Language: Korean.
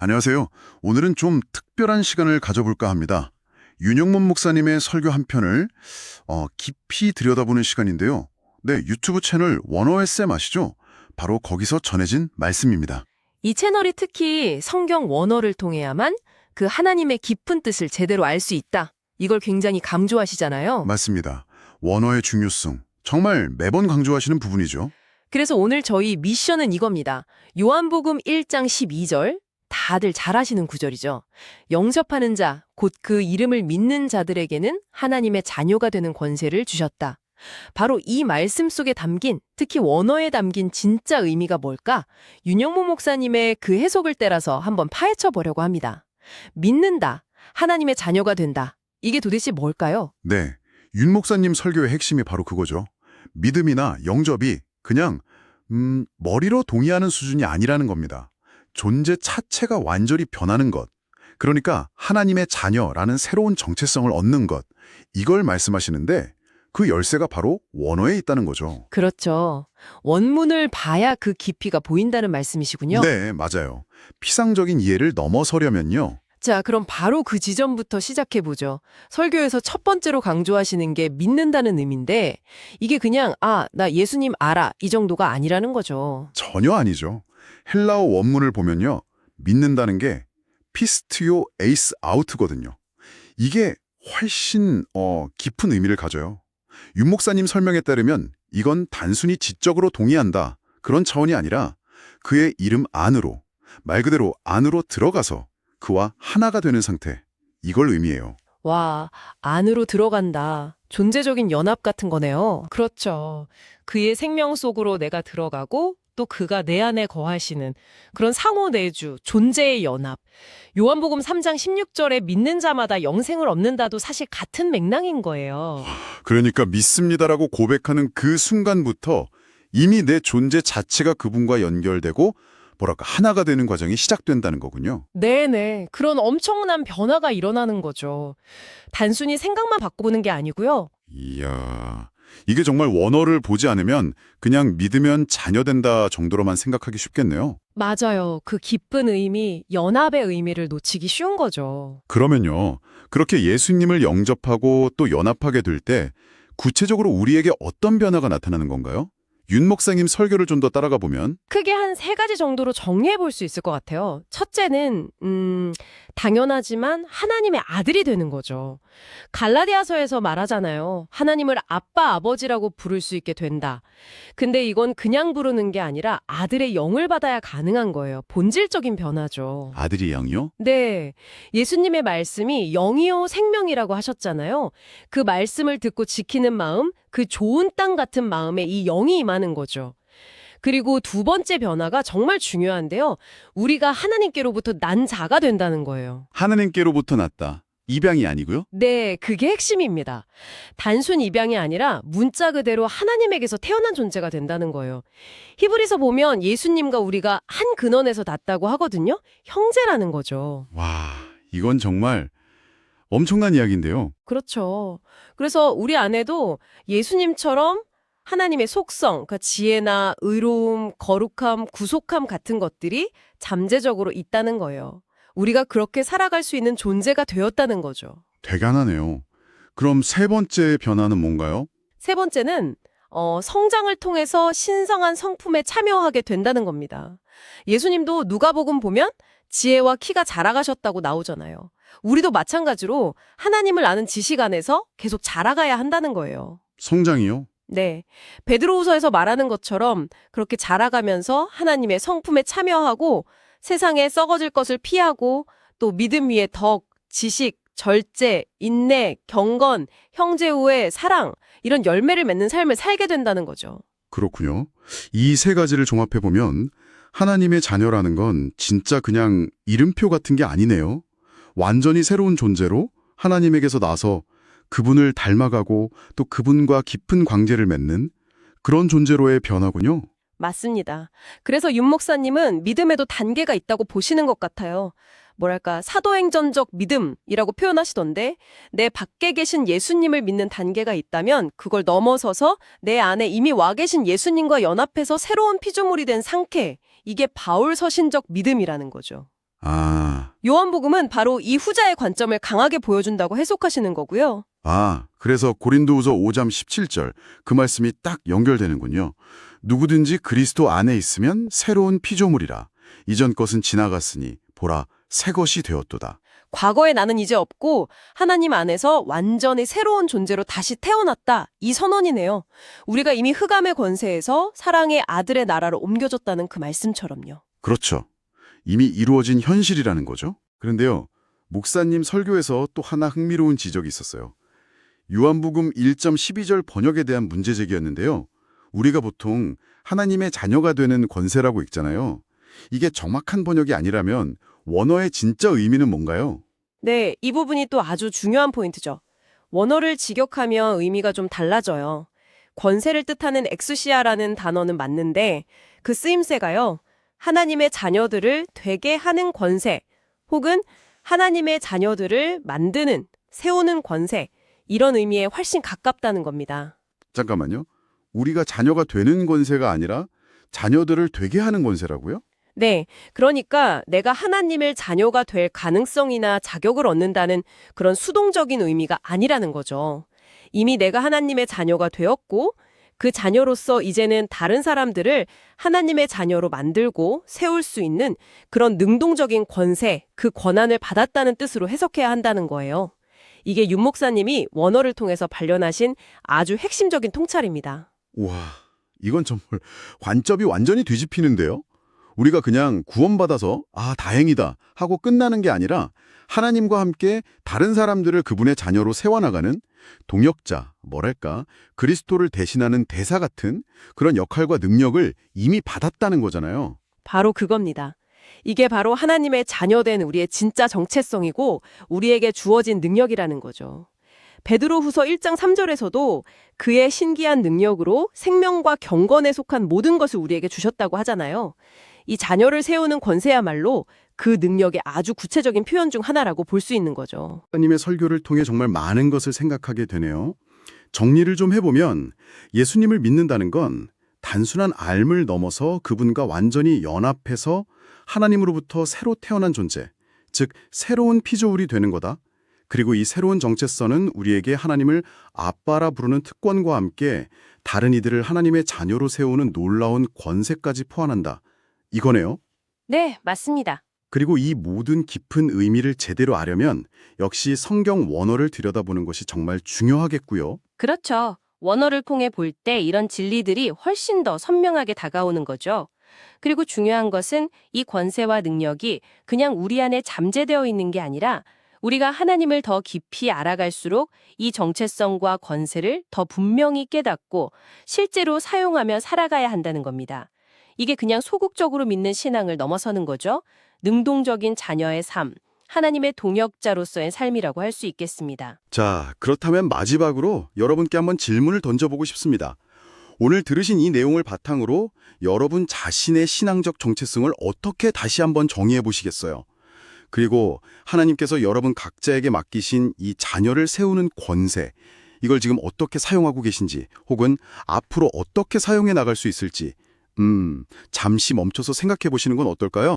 안녕하세요. 오늘은 좀 특별한 시간을 가져볼까 합니다. 윤영문 목사님의 설교 한 편을 깊이 들여다보는 시간인데요. 네, 유튜브 채널 원어의 쌤 아시죠? 바로 거기서 전해진 말씀입니다. 이 채널이 특히 성경 원어를 통해야만 그 하나님의 깊은 뜻을 제대로 알 수 있다. 이걸 굉장히 강조하시잖아요. 맞습니다. 원어의 중요성, 정말 매번 강조하시는 부분이죠. 그래서 오늘 저희 미션은 이겁니다. 요한복음 1장 12절, 다들 잘 아시는 구절이죠. 영접하는 자, 곧 그 이름을 믿는 자들에게는 하나님의 자녀가 되는 권세를 주셨다. 바로 이 말씀 속에 담긴, 특히 원어에 담긴 진짜 의미가 뭘까? 윤영모 목사님의 그 해석을 따라서 한번 파헤쳐 보려고 합니다. 믿는다, 하나님의 자녀가 된다. 이게 도대체 뭘까요? 네, 윤 목사님 설교의 핵심이 바로 그거죠. 믿음이나 영접이 그냥 머리로 동의하는 수준이 아니라는 겁니다. 존재 자체가 완전히 변하는 것. 그러니까 하나님의 자녀라는 새로운 정체성을 얻는 것. 이걸 말씀하시는데 그 열쇠가 바로 원어에 있다는 거죠. 그렇죠. 원문을 봐야 그 깊이가 보인다는 말씀이시군요. 네, 맞아요. 피상적인 이해를 넘어서려면요. 자, 그럼 바로 그 지점부터 시작해보죠. 설교에서 첫 번째로 강조하시는 게 믿는다는 의미인데 이게 그냥 나 예수님 알아 이 정도가 아니라는 거죠. 전혀 아니죠. 헬라어 원문을 보면요. 믿는다는 게 피스티오 에이스 아우트거든요. 이게 훨씬 깊은 의미를 가져요. 윤 목사님 설명에 따르면 이건 단순히 지적으로 동의한다. 그런 차원이 아니라 그의 이름 안으로, 말 그대로 안으로 들어가서 그와 하나가 되는 상태. 이걸 의미해요. 와, 안으로 들어간다. 존재적인 연합 같은 거네요. 그렇죠. 그의 생명 속으로 내가 들어가고 또 그가 내 안에 거하시는 그런 상호내주, 존재의 연합. 요한복음 3장 16절에 믿는 자마다 영생을 얻는다도 사실 같은 맥락인 거예요. 그러니까 믿습니다라고 고백하는 그 순간부터 이미 내 존재 자체가 그분과 연결되고 하나가 되는 과정이 시작된다는 거군요. 네네. 그런 엄청난 변화가 일어나는 거죠. 단순히 생각만 바꾸는 게 아니고요. 이야, 이게 정말 원어를 보지 않으면 그냥 믿으면 자녀된다 정도로만 생각하기 쉽겠네요. 맞아요. 그 깊은 의미, 연합의 의미를 놓치기 쉬운 거죠. 그러면요, 그렇게 예수님을 영접하고 또 연합하게 될 때 구체적으로 우리에게 어떤 변화가 나타나는 건가요? 윤 목사님 설교를 좀 더 따라가 보면 크게 한 3가지 정도로 정리해 볼 수 있을 것 같아요. 첫째는 당연하지만 하나님의 아들이 되는 거죠. 갈라디아서에서 말하잖아요. 하나님을 아빠, 아버지라고 부를 수 있게 된다. 근데 이건 그냥 부르는 게 아니라 아들의 영을 받아야 가능한 거예요. 본질적인 변화죠. 아들이 양이요? 네. 예수님의 말씀이 영이요 생명이라고 하셨잖아요. 그 말씀을 듣고 지키는 마음, 그 좋은 땅 같은 마음에 이 영이 임하는 거죠. 그리고 두 번째 변화가 정말 중요한데요. 우리가 하나님께로부터 난 자가 된다는 거예요. 하나님께로부터 났다. 입양이 아니고요? 네, 그게 핵심입니다. 단순 입양이 아니라 문자 그대로 하나님에게서 태어난 존재가 된다는 거예요. 히브리서 보면 예수님과 우리가 한 근원에서 났다고 하거든요. 형제라는 거죠. 와, 이건 정말 엄청난 이야기인데요. 그렇죠. 그래서 우리 안에도 예수님처럼 하나님의 속성, 그러니까 지혜나 의로움, 거룩함, 구속함 같은 것들이 잠재적으로 있다는 거예요. 우리가 그렇게 살아갈 수 있는 존재가 되었다는 거죠. 대단하네요. 그럼 세 번째 변화는 뭔가요? 세 번째는 성장을 통해서 신성한 성품에 참여하게 된다는 겁니다. 예수님도 누가복음 보면 지혜와 키가 자라가셨다고 나오잖아요. 우리도 마찬가지로 하나님을 아는 지식 안에서 계속 자라가야 한다는 거예요. 성장이요? 네. 베드로후서에서 말하는 것처럼 그렇게 자라가면서 하나님의 성품에 참여하고 세상에 썩어질 것을 피하고 또 믿음 위에 덕, 지식, 절제, 인내, 경건, 형제 우애, 사랑 이런 열매를 맺는 삶을 살게 된다는 거죠. 그렇군요. 이 세 가지를 종합해보면 하나님의 자녀라는 건 진짜 그냥 이름표 같은 게 아니네요. 완전히 새로운 존재로 하나님에게서 나서 그분을 닮아가고 또 그분과 깊은 관계를 맺는 그런 존재로의 변화군요. 맞습니다. 그래서 윤 목사님은 믿음에도 단계가 있다고 보시는 것 같아요. 뭐랄까 사도행전적 믿음이라고 표현하시던데 내 밖에 계신 예수님을 믿는 단계가 있다면 그걸 넘어서서 내 안에 이미 와 계신 예수님과 연합해서 새로운 피조물이 된 상태, 이게 바울 서신적 믿음이라는 거죠. 아, 요한복음은 바로 이 후자의 관점을 강하게 보여준다고 해석하시는 거고요. 그래서 고린도후서 5장 17절 그 말씀이 딱 연결되는군요. 누구든지 그리스도 안에 있으면 새로운 피조물이라. 이전 것은 지나갔으니 보라 새 것이 되었도다. 과거의 나는 이제 없고 하나님 안에서 완전히 새로운 존재로 다시 태어났다. 이 선언이네요. 우리가 이미 흑암의 권세에서 사랑의 아들의 나라로 옮겨졌다는 그 말씀처럼요. 그렇죠. 이미 이루어진 현실이라는 거죠. 그런데요, 목사님 설교에서 또 하나 흥미로운 지적이 있었어요. 요한복음 1점 12절 번역에 대한 문제 제기였는데요. 우리가 보통 하나님의 자녀가 되는 권세라고 읽잖아요. 이게 정확한 번역이 아니라면 원어의 진짜 의미는 뭔가요? 네, 이 부분이 또 아주 중요한 포인트죠. 원어를 직역하면 의미가 좀 달라져요. 권세를 뜻하는 엑수시아라는 단어는 맞는데 그 쓰임새가요. 하나님의 자녀들을 되게 하는 권세 혹은 하나님의 자녀들을 만드는, 세우는 권세 이런 의미에 훨씬 가깝다는 겁니다. 잠깐만요. 우리가 자녀가 되는 권세가 아니라 자녀들을 되게 하는 권세라고요? 네, 그러니까 내가 하나님의 자녀가 될 가능성이나 자격을 얻는다는 그런 수동적인 의미가 아니라는 거죠. 이미 내가 하나님의 자녀가 되었고 그 자녀로서 이제는 다른 사람들을 하나님의 자녀로 만들고 세울 수 있는 그런 능동적인 권세, 그 권한을 받았다는 뜻으로 해석해야 한다는 거예요. 이게 윤 목사님이 원어를 통해서 발견하신 아주 핵심적인 통찰입니다. 우와, 이건 정말 관점이 완전히 뒤집히는데요? 우리가 그냥 구원받아서 다행이다 하고 끝나는 게 아니라 하나님과 함께 다른 사람들을 그분의 자녀로 세워나가는 동역자, 그리스도를 대신하는 대사 같은 그런 역할과 능력을 이미 받았다는 거잖아요. 바로 그겁니다. 이게 바로 하나님의 자녀된 우리의 진짜 정체성이고 우리에게 주어진 능력이라는 거죠. 베드로후서 1장 3절에서도 그의 신기한 능력으로 생명과 경건에 속한 모든 것을 우리에게 주셨다고 하잖아요. 이 자녀를 세우는 권세야말로 그 능력의 아주 구체적인 표현 중 하나라고 볼 수 있는 거죠. 하나님의 설교를 통해 정말 많은 것을 생각하게 되네요. 정리를 좀 해보면 예수님을 믿는다는 건 단순한 알을 넘어서 그분과 완전히 연합해서 하나님으로부터 새로 태어난 존재, 즉 새로운 피조물이 되는 거다. 그리고 이 새로운 정체성은 우리에게 하나님을 아빠라 부르는 특권과 함께 다른 이들을 하나님의 자녀로 세우는 놀라운 권세까지 포함한다. 이거네요. 네, 맞습니다. 그리고 이 모든 깊은 의미를 제대로 알려면 역시 성경 원어를 들여다보는 것이 정말 중요하겠고요. 그렇죠. 원어를 통해 볼 때 이런 진리들이 훨씬 더 선명하게 다가오는 거죠. 그리고 중요한 것은 이 권세와 능력이 그냥 우리 안에 잠재되어 있는 게 아니라 우리가 하나님을 더 깊이 알아갈수록 이 정체성과 권세를 더 분명히 깨닫고 실제로 사용하며 살아가야 한다는 겁니다. 이게 그냥 소극적으로 믿는 신앙을 넘어서는 거죠. 능동적인 자녀의 삶, 하나님의 동역자로서의 삶이라고 할 수 있겠습니다. 자, 그렇다면 마지막으로 여러분께 한번 질문을 던져보고 싶습니다. 오늘 들으신 이 내용을 바탕으로 여러분 자신의 신앙적 정체성을 어떻게 다시 한번 정의해 보시겠어요? 그리고 하나님께서 여러분 각자에게 맡기신 이 자녀를 세우는 권세, 이걸 지금 어떻게 사용하고 계신지 혹은 앞으로 어떻게 사용해 나갈 수 있을지 잠시 멈춰서 생각해 보시는 건 어떨까요?